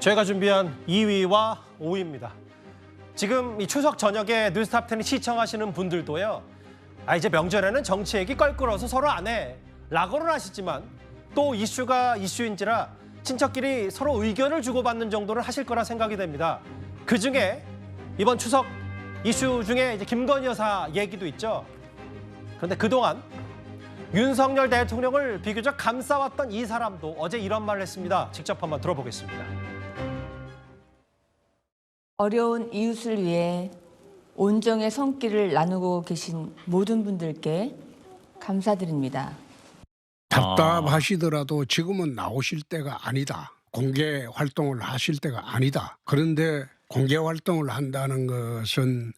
저희가 준비한 2위와 5위입니다. 지금 이 추석 저녁에 뉴스탑10을 시청하시는 분들도요. 이제 명절에는 정치 얘기 껄끄러워서 서로 안 해. 라고는 하시지만 또 이슈가 이슈인지라 친척끼리 서로 의견을 주고받는 정도는 하실 거라 생각이 됩니다. 그중에 이번 추석 이슈 중에 이제 김건희 여사 얘기도 있죠. 그런데 그동안 윤석열 대통령을 비교적 감싸왔던 이 사람도 어제 이런 말을 했습니다. 직접 한번 들어보겠습니다. 어려운 이웃을 위해 온정의 손길을 나누고 계신 모든 분들께 감사드립니다. 답답하시더라도 지금은 나오실 때가 아니다. 공개 활동을 하실 때가 아니다. 그런데 공개 활동을 한다는 것은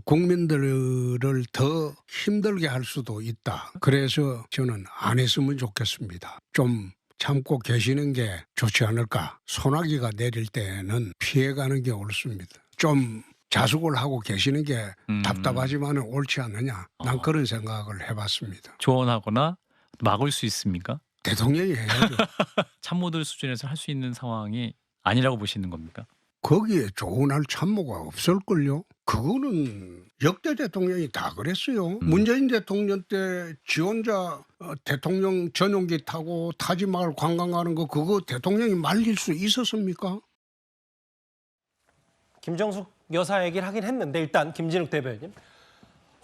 국민들을 더 힘들게 할 수도 있다. 그래서 저는 안 했으면 좋겠습니다. 좀 참고 계시는 게 좋지 않을까. 소나기가 내릴 때는 피해가는 게 옳습니다. 좀 자숙을 하고 계시는 게 답답하지만 옳지 않느냐. 난 그런 생각을 해봤습니다. 조언하거나 막을 수 있습니까? 대통령이 해야죠. 참모들 수준에서 할 수 있는 상황이 아니라고 보시는 겁니까? 거기에 조언할 참모가 없을걸요. 그거는 역대 대통령이 다 그랬어요. 문재인 대통령 때 지 혼자 대통령 전용기 타고 타지마을 관광하는 거 그거 대통령이 말릴 수 있었습니까? 김정숙 여사 얘기를 하긴 했는데 일단 김진욱 대변인.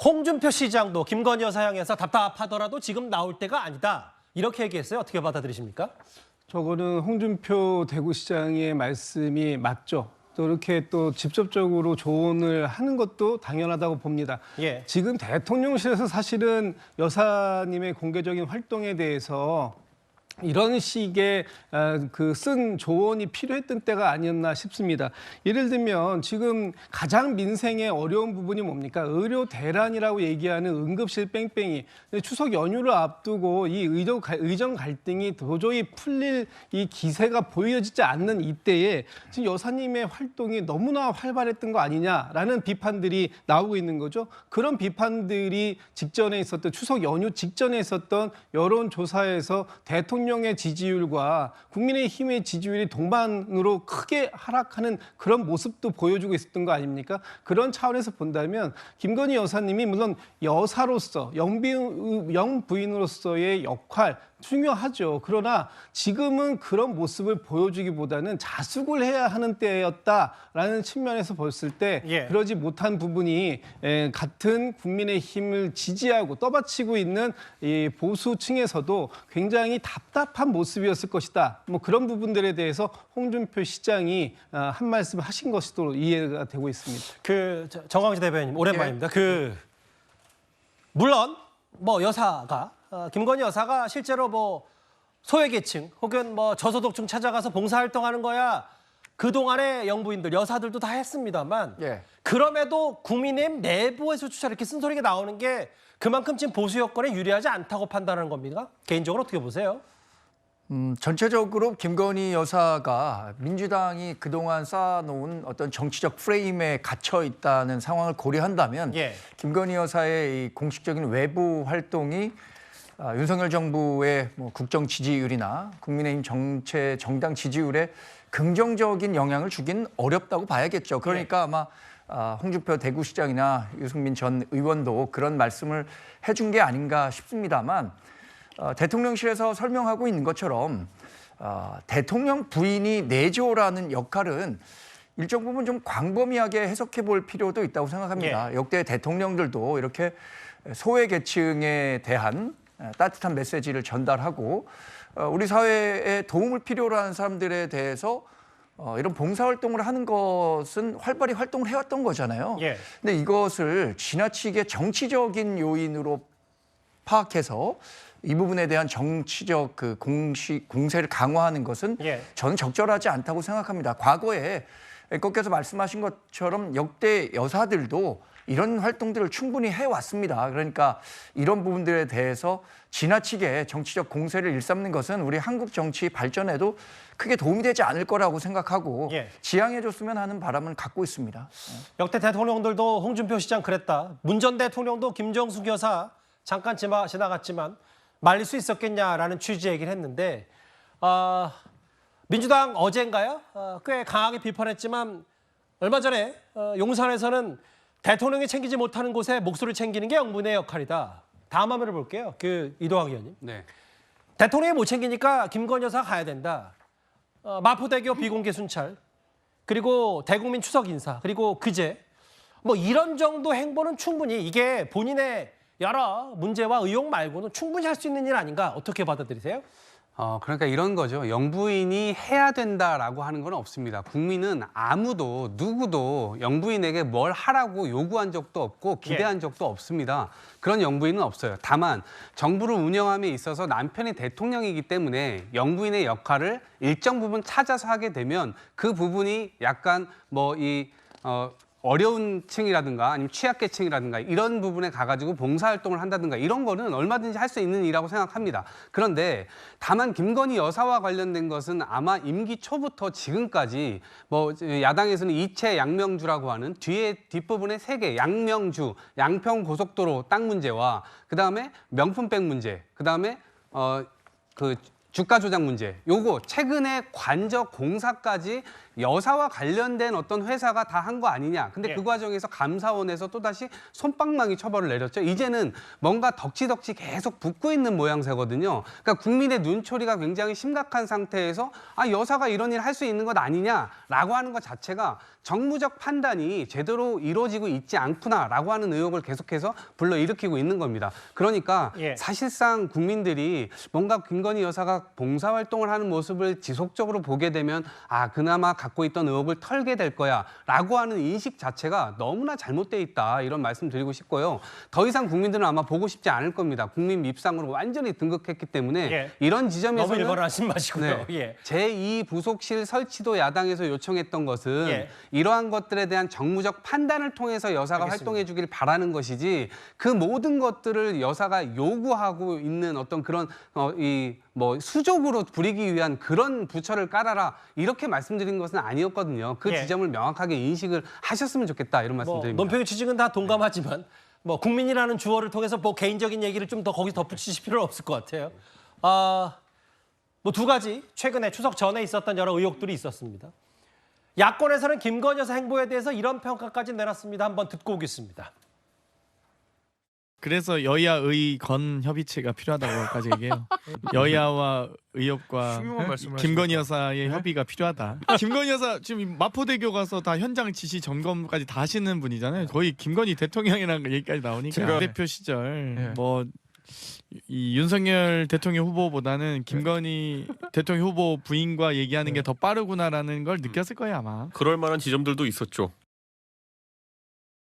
홍준표 시장도 김건희 여사 향해서 답답하더라도 지금 나올 때가 아니다. 이렇게 얘기했어요. 어떻게 받아들이십니까? 저거는 홍준표 대구시장의 말씀이 맞죠. 또 이렇게 또 직접적으로 조언을 하는 것도 당연하다고 봅니다. 예. 지금 대통령실에서 사실은 여사님의 공개적인 활동에 대해서 이런 식의 쓴 조언이 필요했던 때가 아니었나 싶습니다. 예를 들면 지금 가장 민생의 어려운 부분이 뭡니까? 의료 대란이라고 얘기하는 응급실 뺑뺑이. 추석 연휴를 앞두고 이 의정 갈등이 도저히 풀릴 이 기세가 보여지지 않는 이때에 지금 여사님의 활동이 너무나 활발했던 거 아니냐라는 비판들이 나오고 있는 거죠. 그런 비판들이 직전에 있었던 추석 연휴 직전에 있었던 여론조사에서 대통령의 지지율과 국민의힘의 지지율이 동반으로 크게 하락하는 그런 모습도 보여주고 있었던 거 아닙니까? 그런 차원에서 본다면 김건희 여사님이 물론 여사로서 영부인으로서의 역할 중요하죠. 그러나 지금은 그런 모습을 보여주기보다는 자숙을 해야 하는 때였다라는 측면에서 봤을 때 그러지 못한 부분이 같은 국민의힘을 지지하고 떠받치고 있는 이 보수층에서도 굉장히 답답한 모습이었을 것이다. 뭐 그런 부분들에 대해서 홍준표 시장이 한 말씀 하신 것으로 이해가 되고 있습니다. 정광재 대변인 오랜만입니다. 물론 뭐 여사가 김건희 여사가 실제로 뭐 소외계층 혹은 뭐 저소득층 찾아가서 봉사활동하는 거야 그동안의 영부인들 여사들도 다 했습니다만 그럼에도 국민의힘 내부에서 주차 이렇게 쓴소리가 나오는 게 그만큼 지금 보수 여건에 유리하지 않다고 판단하는 겁니까? 개인적으로 어떻게 보세요? 전체적으로 김건희 여사가 민주당이 그동안 쌓아놓은 어떤 정치적 프레임에 갇혀 있다는 상황을 고려한다면 김건희 여사의 이 공식적인 외부 활동이 윤석열 정부의 뭐 국정 지지율이나 국민의힘 정체 정당 지지율에 긍정적인 영향을 주긴 어렵다고 봐야겠죠. 그러니까 아마 홍준표 대구시장이나 유승민 전 의원도 그런 말씀을 해준 게 아닌가 싶습니다만 대통령실에서 설명하고 있는 것처럼 대통령 부인이 내조라는 역할은 일정 부분 좀 광범위하게 해석해 볼 필요도 있다고 생각합니다. 역대 대통령들도 이렇게 소외계층에 대한 따뜻한 메시지를 전달하고 우리 사회에 도움을 필요로 하는 사람들에 대해서 이런 봉사활동을 하는 것은 활발히 활동을 해왔던 거잖아요. 근데 이것을 지나치게 정치적인 요인으로 파악해서 이 부분에 대한 정치적 공세를 강화하는 것은 저는 적절하지 않다고 생각합니다. 과거에 앵커께서 말씀하신 것처럼 역대 여사들도 이런 활동들을 충분히 해왔습니다. 그러니까 이런 부분들에 대해서 지나치게 정치적 공세를 일삼는 것은 우리 한국 정치 발전에도 크게 도움이 되지 않을 거라고 생각하고 지양해줬으면 하는 바람을 갖고 있습니다. 역대 대통령들도 홍준표 시장 그랬다. 문 전 대통령도 김정숙 여사 잠깐 지나갔지만 말릴 수 있었겠냐라는 취지의 얘기를 했는데 민주당 어젠가요? 꽤 강하게 비판했지만 얼마 전에 용산에서는 대통령이 챙기지 못하는 곳에 목소리를 챙기는 게 영부인의 역할이다. 다음 화면을 볼게요. 이동학 의원님. 네. 대통령이 못 챙기니까 김건희 여사가 가야 된다. 마포대교 비공개 순찰, 그리고 대국민 추석 인사, 그리고 그제 뭐 이런 정도 행보는 충분히 이게 본인의 여러 문제와 의혹 말고는 충분히 할 수 있는 일 아닌가 어떻게 받아들이세요? 그러니까 이런 거죠. 영부인이 해야 된다라고 하는 건 없습니다. 국민은 아무도 누구도 영부인에게 뭘 하라고 요구한 적도 없고 기대한 적도 없습니다. 그런 영부인은 없어요. 다만 정부를 운영함에 있어서 남편이 대통령이기 때문에 영부인의 역할을 일정 부분 찾아서 하게 되면 그 부분이 약간 어려운 층이라든가 아니면 취약계층이라든가 이런 부분에 가가지고 봉사활동을 한다든가 이런 거는 얼마든지 할 수 있는 일이라고 생각합니다. 그런데 다만 김건희 여사와 관련된 것은 아마 임기 초부터 지금까지 야당에서는 이채 양명주라고 하는 뒷부분에 3개 양명주, 양평고속도로 땅 문제와 그다음에 명품백 문제, 그다음에 주가 조작 문제, 요거 최근에 관저 공사까지 여사와 관련된 어떤 회사가 다 한 거 아니냐. 근데 그 과정에서 감사원에서 또다시 솜방망이 처벌을 내렸죠. 이제는 뭔가 덕지덕지 계속 붙고 있는 모양새거든요. 그러니까 국민의 눈초리가 굉장히 심각한 상태에서 여사가 이런 일 할 수 있는 것 아니냐라고 하는 것 자체가 정무적 판단이 제대로 이루어지고 있지 않구나라고 하는 의혹을 계속해서 불러일으키고 있는 겁니다. 그러니까 사실상 국민들이 뭔가 김건희 여사가 봉사활동을 하는 모습을 지속적으로 보게 되면 그나마 갖고 있던 의혹을 털게 될 거야라고 하는 인식 자체가 너무나 잘못돼 있다 이런 말씀 드리고 싶고요. 더 이상 국민들은 아마 보고 싶지 않을 겁니다. 국민 밉상으로 완전히 등극했기 때문에 이런 지점에서는 너무 일벌하신 마시고요. 제2 부속실 설치도 야당에서 요청했던 것은 이러한 것들에 대한 정무적 판단을 통해서 여사가 활동해 주길 바라는 것이지 그 모든 것들을 여사가 요구하고 있는 어떤 그런 수족으로 부리기 위한 그런 부처를 깔아라 이렇게 말씀드린 것은 아니었거든요. 그 지점을 명확하게 인식을 하셨으면 좋겠다 이런 말씀드립니다. 논평의 취지는 다 동감하지만 국민이라는 주어를 통해서 개인적인 얘기를 좀 더 거기서 덧붙이실 필요는 없을 것 같아요. 두 가지 최근에 추석 전에 있었던 여러 의혹들이 있었습니다. 야권에서는 김건희 여사 행보에 대해서 이런 평가까지 내놨습니다. 한번 듣고 오겠습니다. 그래서 여야 의건 협의체가 필요하다고까지 얘기해요. 여야와 의협과 김건희 여사의 협의가 필요하다. 김건희 여사 지금 마포대교 가서 다 현장 지시 점검까지 다 하시는 분이잖아요. 거의 김건희 대통령이라는 얘기까지 나오니까 대표 시절 이 윤석열 대통령 후보보다는 김건희 대통령 후보 부인과 얘기하는 게 더 빠르구나라는 걸 느꼈을 거예요 아마. 그럴 만한 지점들도 있었죠.